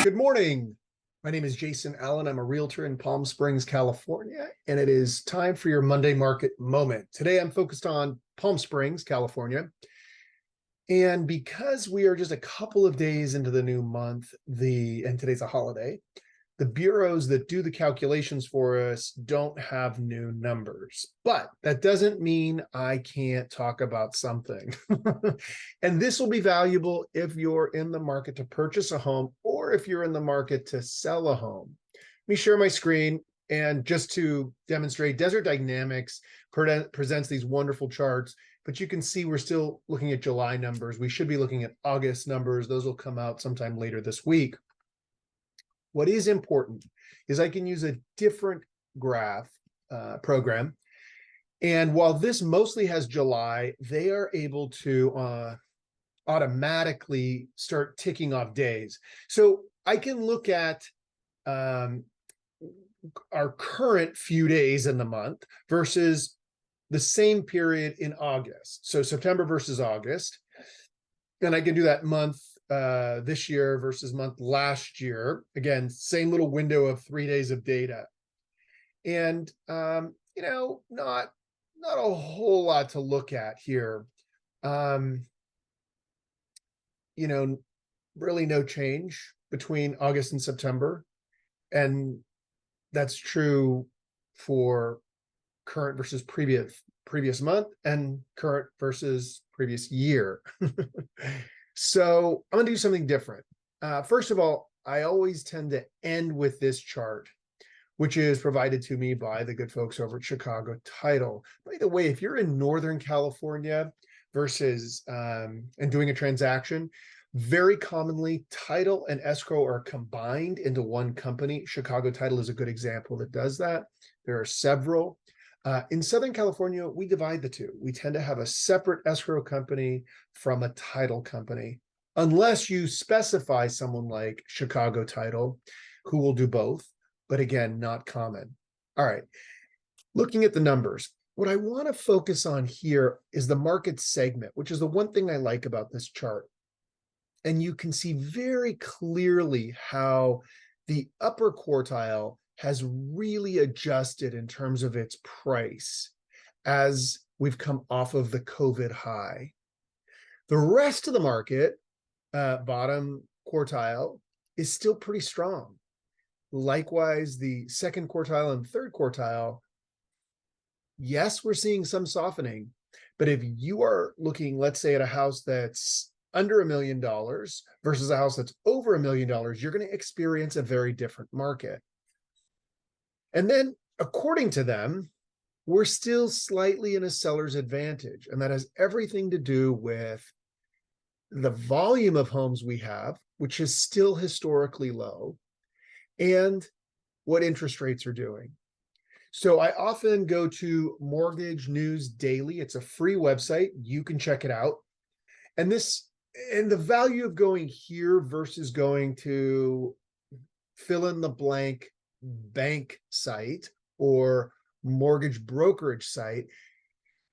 Good morning. My name is Jason Allen. I'm a realtor in Palm Springs, California, and it is time for your Monday market moment. Today, I'm focused on Palm Springs, California. And because we are just a couple of days into the new month, and today's a holiday, the bureaus that do the calculations for us don't have new numbers. But that doesn't mean I can't talk about something. And this will be valuable if you're in the market to purchase a home or if you're in the market to sell a home. Let me share my screen. And just to demonstrate, Desert Dynamics presents these wonderful charts, but you can see we're still looking at July numbers. We should be looking at August numbers. Those will come out sometime later this week. What is important is I can use a different graph program. And while this mostly has July, they are able to automatically start ticking off days. So I can look at our current few days in the month versus the same period in August. So September versus August. And I can do that month this year versus month last year. Again, same little window of 3 days of data. And, not a whole lot to look at here. Really no change between August and September. And that's true for current versus previous month and current versus previous year. So I'm going to do something different. First of all, I always tend to end with this chart, which is provided to me by the good folks over at Chicago Title. By the way, if you're in Northern California versus and doing a transaction, very commonly title and escrow are combined into one company. Chicago Title is a good example that does that. There are several. In Southern California, we divide the two. We tend to have a separate escrow company from a title company, unless you specify someone like Chicago Title, who will do both, but again, not common. All right, looking at the numbers, what I want to focus on here is the market segment, which is the one thing I like about this chart. And you can see very clearly how the upper quartile has really adjusted in terms of its price as we've come off of the COVID high. The rest of the market, bottom quartile, is still pretty strong. Likewise, the second quartile and third quartile, yes, we're seeing some softening, but if you are looking, let's say, at a house that's under $1 million versus a house that's over $1 million, you're going to experience a very different market. And then, according to them, we're still slightly in a seller's advantage. And that has everything to do with the volume of homes we have, which is still historically low, and what interest rates are doing. So I often go to Mortgage News Daily. It's a free website. You can check it out. And the value of going here versus going to fill in the blank bank site or mortgage brokerage site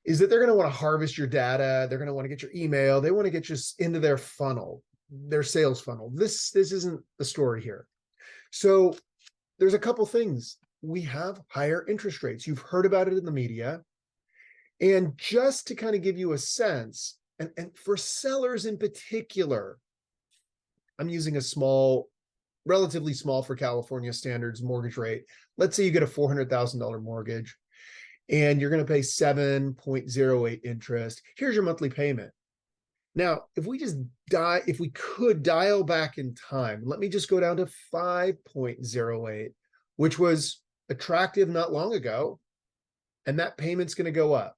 is that they're going to want to harvest your data. They're going to want to get your email. They want to get you into their funnel, their sales funnel. This isn't the story here. So there's a couple things. We have higher interest rates. You've heard about it in the media. And just to kind of give you a sense, and for sellers in particular, I'm using a relatively small for California standards mortgage rate. Let's say you get a $400,000 mortgage and you're going to pay 7.08 interest. Here's your monthly payment. Now, if we could dial back in time, let me just go down to 5.08, which was attractive not long ago, and that payment's going to go up.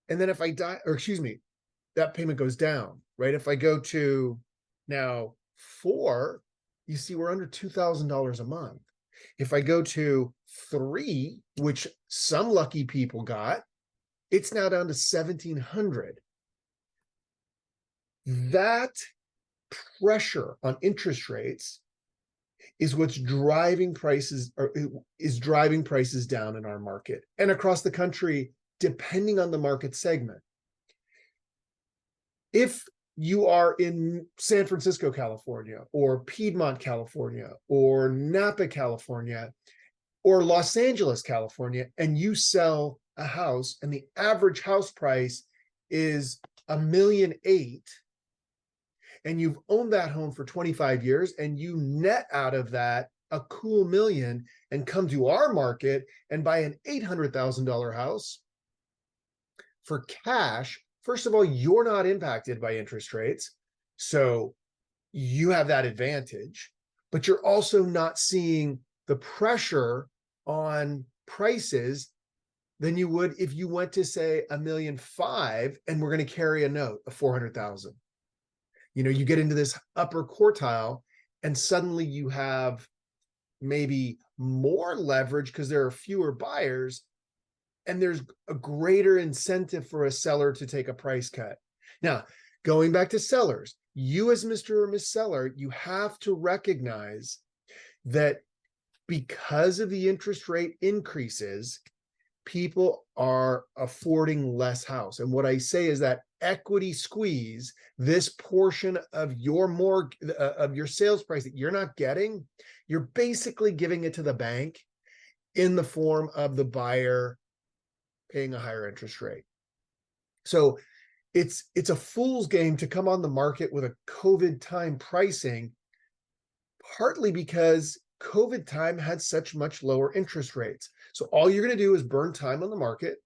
And then if that payment goes down, right? If I go to now 4, you see we're under $2,000 a month. If I go to 3, which some lucky people got, it's now down to $1,700. That pressure on interest rates is what's driving prices, or is driving prices down in our market and across the country, depending on the market segment. If you are in San Francisco, California, or Piedmont, California, or Napa, California, or Los Angeles, California, and you sell a house and the average house price is $1.8 million, and you've owned that home for 25 years and you net out of that a cool $1 million and come to our market and buy an $800,000 house for cash. First of all, you're not impacted by interest rates, so you have that advantage, but you're also not seeing the pressure on prices than you would if you went to say $1.5 million and we're going to carry a note of 400,000. You get into this upper quartile and suddenly you have maybe more leverage because there are fewer buyers and there's a greater incentive for a seller to take a price cut. Now, going back to sellers, you as Mr. or Miss Seller, you have to recognize that because of the interest rate increases, people are affording less house. And what I say is that equity squeeze, this portion of your of your sales price that you're not getting, you're basically giving it to the bank in the form of the buyer paying a higher interest rate. So it's a fool's game to come on the market with a COVID time pricing, partly because COVID time had such much lower interest rates. So all you're going to do is burn time on the market,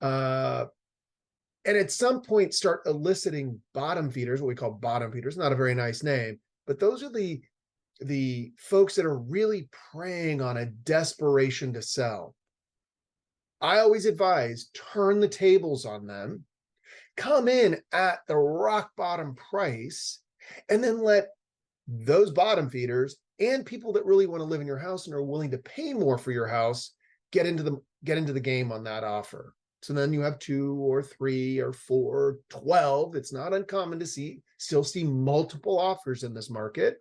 and at some point start eliciting bottom feeders, what we call bottom feeders. Not a very nice name, but those are the folks that are really preying on a desperation to sell. I always advise turn the tables on them, come in at the rock bottom price, and then let those bottom feeders and people that really want to live in your house and are willing to pay more for your house get into the game on that offer. So then you have 2 or 3 or 4, 12. It's not uncommon to still see multiple offers in this market.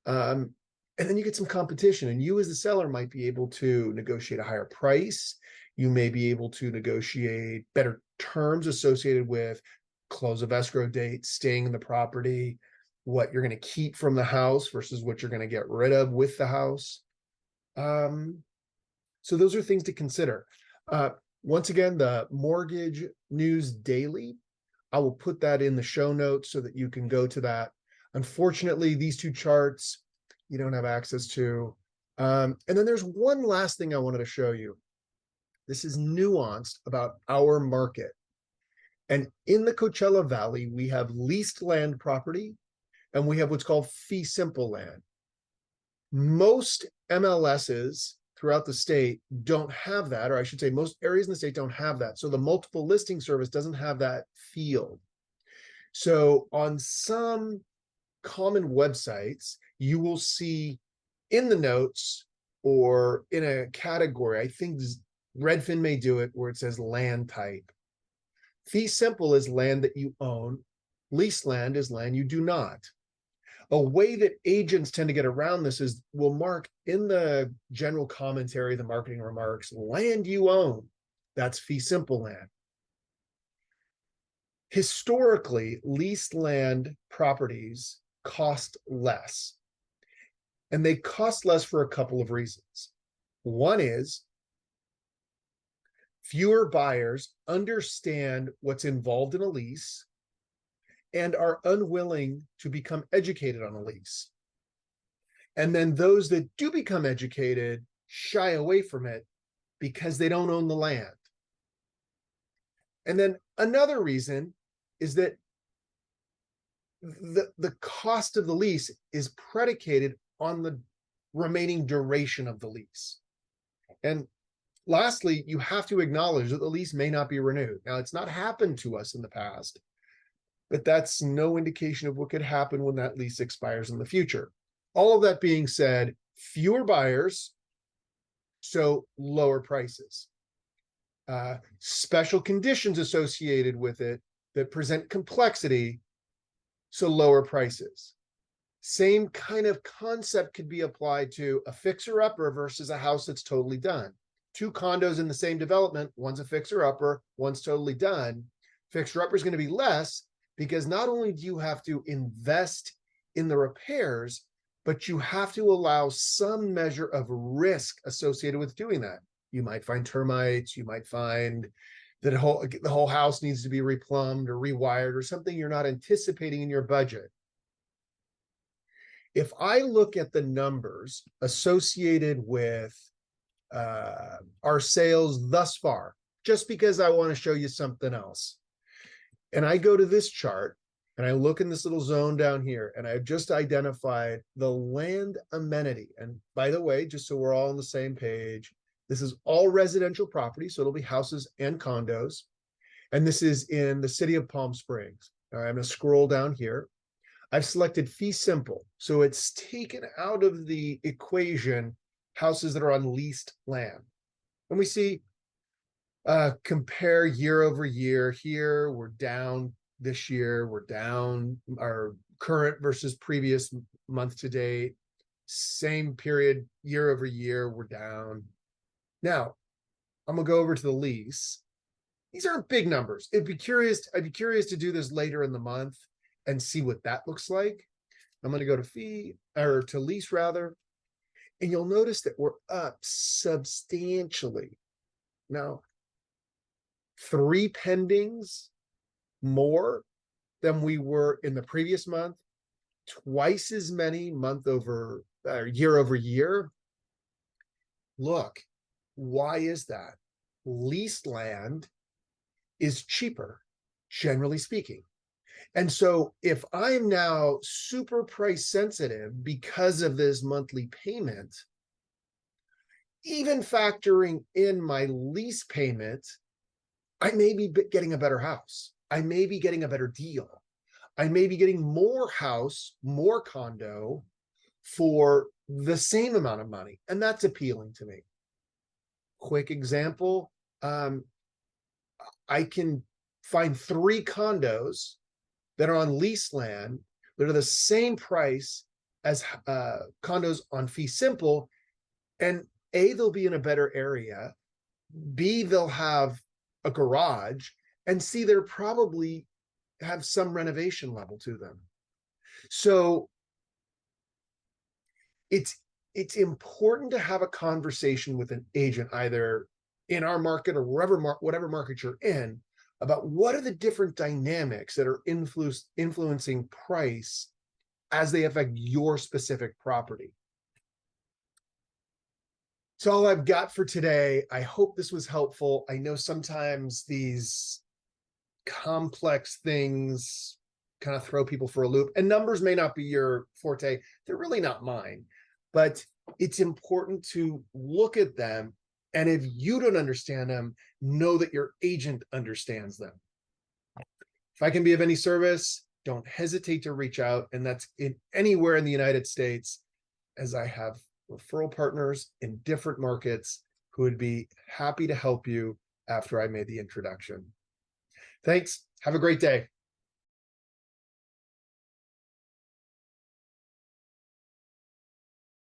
And then you get some competition, and you as the seller might be able to negotiate a higher price. You may be able to negotiate better terms associated with close of escrow date, staying in the property, what you're going to keep from the house versus what you're going to get rid of with the house. So those are things to consider. Once again, the Mortgage News Daily, I will put that in the show notes so that you can go to that. Unfortunately, these 2 charts you don't have access to. And then there's one last thing I wanted to show you. This is nuanced about our market. And in the Coachella Valley, we have leased land property, and we have what's called fee simple land. Most MLSs throughout the state don't have that, or I should say most areas in the state don't have that. So the multiple listing service doesn't have that field. So on some common websites, you will see in the notes or in a category, I think Redfin may do it, where it says land type. Fee simple is land that you own. Leased land is land you do not. A way that agents tend to get around this is we'll mark in the general commentary, the marketing remarks, land you own. That's fee simple land. Historically, leased land properties cost less. And they cost less for a couple of reasons. One is fewer buyers understand what's involved in a lease and are unwilling to become educated on a lease. And then those that do become educated shy away from it because they don't own the land. And then another reason is that the cost of the lease is predicated on the remaining duration of the lease. And lastly, you have to acknowledge that the lease may not be renewed. Now, it's not happened to us in the past, but that's no indication of what could happen when that lease expires in the future. All of that being said, fewer buyers, so lower prices. Special conditions associated with it that present complexity, so lower prices. Same kind of concept could be applied to a fixer-upper versus a house that's totally done. 2 condos in the same development, one's a fixer-upper, one's totally done. Fixer-upper is going to be less because not only do you have to invest in the repairs, but you have to allow some measure of risk associated with doing that. You might find termites, you might find that the whole house needs to be replumbed or rewired or something you're not anticipating in your budget. If I look at the numbers associated with our sales thus far, just because I want to show you something else, and I go to this chart and I look in this little zone down here, and I've just identified the land amenity. And by the way, just so we're all on the same page, this is all residential property, so it'll be houses and condos. And this is in the city of Palm Springs. All right, I'm going to scroll down here. I've selected fee simple, so it's taken out of the equation houses that are on leased land. And we see compare year over year. Here we're down this year, we're down our current versus previous month to date. Same period year over year, we're down. Now, I'm gonna go over to the lease. These aren't big numbers. I'd be curious to do this later in the month and see what that looks like. I'm gonna go to fee, or to lease rather, and you'll notice that we're up substantially. Now, 3 pendings more than we were in the previous month, twice as many month over year over year. Look, why is that? Leased land is cheaper, generally speaking. And so if I'm now super price sensitive because of this monthly payment, even factoring in my lease payment, I may be getting a better house. I may be getting a better deal. I may be getting more house, more condo for the same amount of money. And that's appealing to me. Quick example, I can find 3 condos that are on lease land that are the same price as condos on fee simple. And A, they'll be in a better area. B, they'll have a garage. And C, they're probably have some renovation level to them. So it's important to have a conversation with an agent, either in our market or whatever market you're in, about what are the different dynamics that are influencing price as they affect your specific property. That's all I've got for today. I hope this was helpful. I know sometimes these complex things kind of throw people for a loop, and numbers may not be your forte. They're really not mine, but it's important to look at them. And if you don't understand them, know that your agent understands them. If I can be of any service, don't hesitate to reach out. And that's anywhere in the United States, as I have referral partners in different markets who would be happy to help you after I made the introduction. Thanks. Have a great day.